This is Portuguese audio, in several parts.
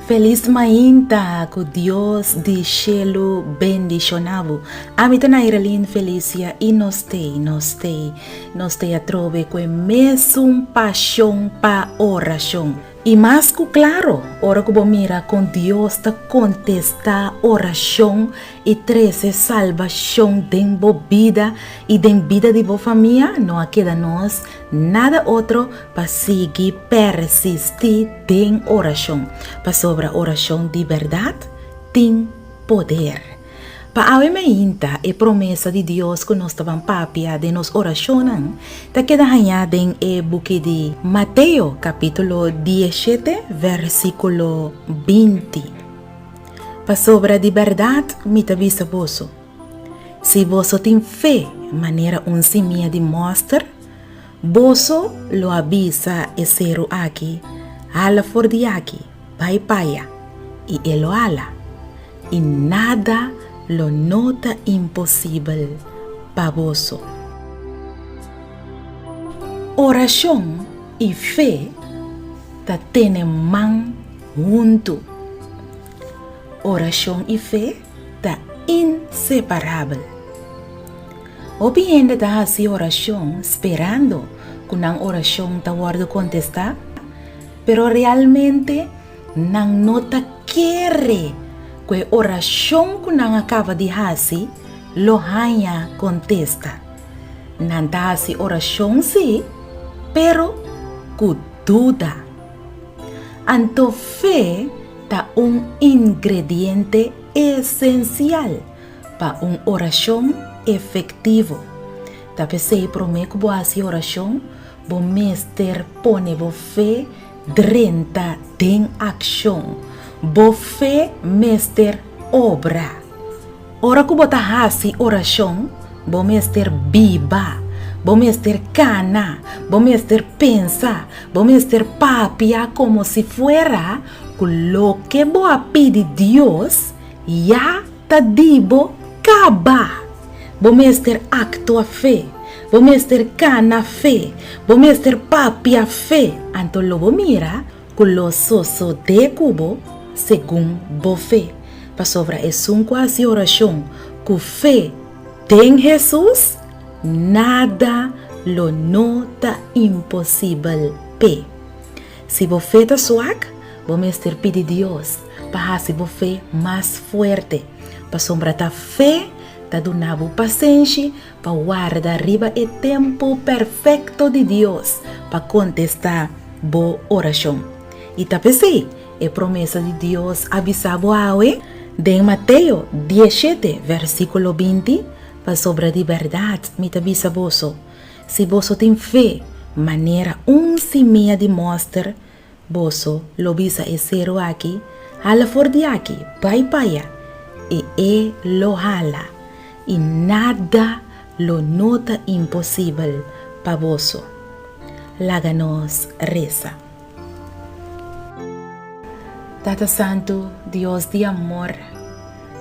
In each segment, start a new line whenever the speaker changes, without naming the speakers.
Feliz mainta que Deus de cielo bendicionavo. Amita na Iralin Felicia e nos te atrove com mesmo paixão pa oração. E mais que claro, ora que mira com Deus ta contesta oração e treze salvação den bo vida e den vida de bo família, não queda nós nada outro para seguir persistir den oração. Para sobre a oração de verdade, tem poder. Para a meinta e promessa de Deus que nós estavam papia de nos oracionan, ta queda hanhada em e buque de Mateus, capítulo 17, versículo 20. Para sobre de verdade, me ta visa vosso. Se vosso tem fé, maneira simia de mostra, vosso lo avisa e seru aqui, ala for de aqui, pai paia, e elo ala, e nada lo nota impossível para vosso. Oração e fé ta tenen man junto. Oração e fé ta inseparável. Obviamente ta hasi oração esperando que a oração ta guardo contestar, pero realmente não nota querer que oração que não acaba de fazer, lo hanha contesta. Não hasi oração sim, pero com dúvida. Anto fé tá ingrediente essencial para oração efetivo. Tá pensei promete que boa oração, bo mester pone bo fé drenta den ação. Bo fé mester obra. Ora que bota hasi oração, bo mester biba, bo mester cana, bo mester pensa, bo mester papia como si fuera lo que bo a pedir Dios ya ta dibo caba. Bo mester acto a fé, bo mester cana fé, bo mester papia fé. Anto lo bo mira con lo soso de cubo según bo fé. Para sobra es quase oração com fé tem Jesus, nada lo nota impossível pe. Se bo fé ta suak, bo mester pedir Deus para se bo fé mais forte. Para sombra ta fé ta donavo paciência para guardar arriba o tempo perfeito de Deus para contestar bo oração. E ta pensei, a promessa de Deus avisava awe de Mateus 17, versículo 20, para sobre de verdade, me avisa vosso. Se vosso tem fé, maneira simia de mostra, vosso lo visa e zero aqui, hala for de aqui, pai paia, e lo hala, e nada lo nota impossível para vosso. Láganos reza. Tata Santo, Dios de amor,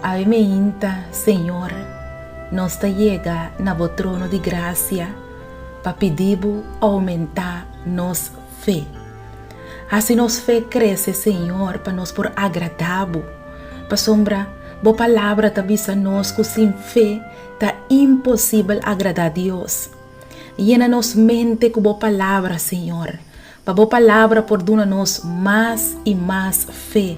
a meinta, Senhor, nos te llega na vo trono de graça para pedir aumentar nos fé. Assim nos fé cresce, Senhor, para nos por agradável, para sombra, bo palavra ta visa nos que sem fé ta impossível agradar a Deus. Llena nos mente com bo palavra, Senhor. Para boa palavra por dona-nos mais e mais fé.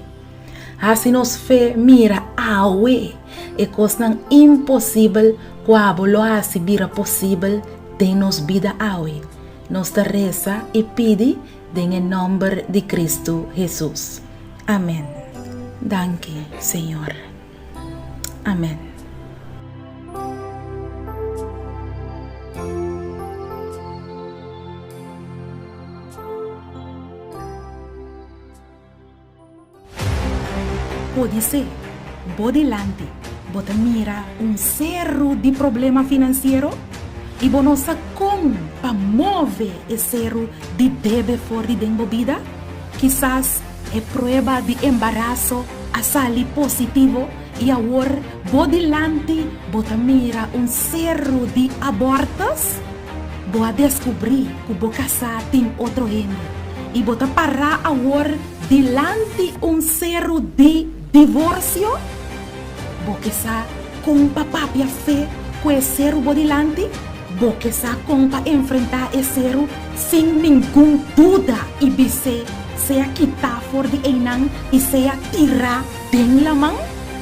Assim nos fé mira awe e coisa impossível quando lo assim vira possível tem nos vida awe. Nos te reza e pede em nome de Cristo Jesus. Amém. Danke, Senhor. Amém. Pode ser, pode delante, bota mira cerro de problema financeiro e bonosa como para mover esse cerro de deve fora de vida. Quizás é prova de embaraço a sair positivo e agora pode delante, bota mira cerro de abortos. Boa descobrir que o casar tem outro gênero e bota parar agora dilante un cero de divorcio, porque sa com papapia fe que cero bodilante, porque sa com pa enfrentar esse cero sem nenhum dúvida e bise sea quitar for de enang e sea tirar den la mão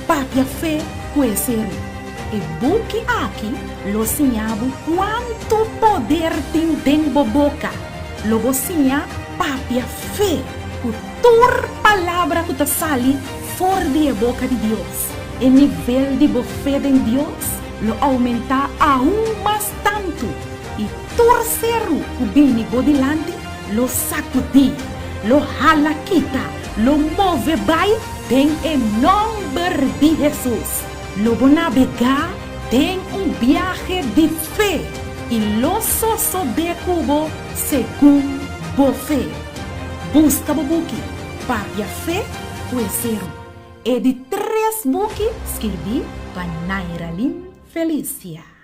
papia fe que cero. E buque aqui lo sinhabo quanto poder tem den boboca. Logo sinha papia fe, que tua palavra que te sale for de boca de Deus. E nível de fé em Deus lo aumenta aún mais tanto. E torcero que vem bodilante lo sacudi, lo jala quita, lo move vai tem em nome de Jesus. Logo navegar tem viaje de fé e lo soso de cubo segundo bo fé. Busca bo buki, papia fé, cuecero. E de 3 buki escrevi para Nairalyn Felicia.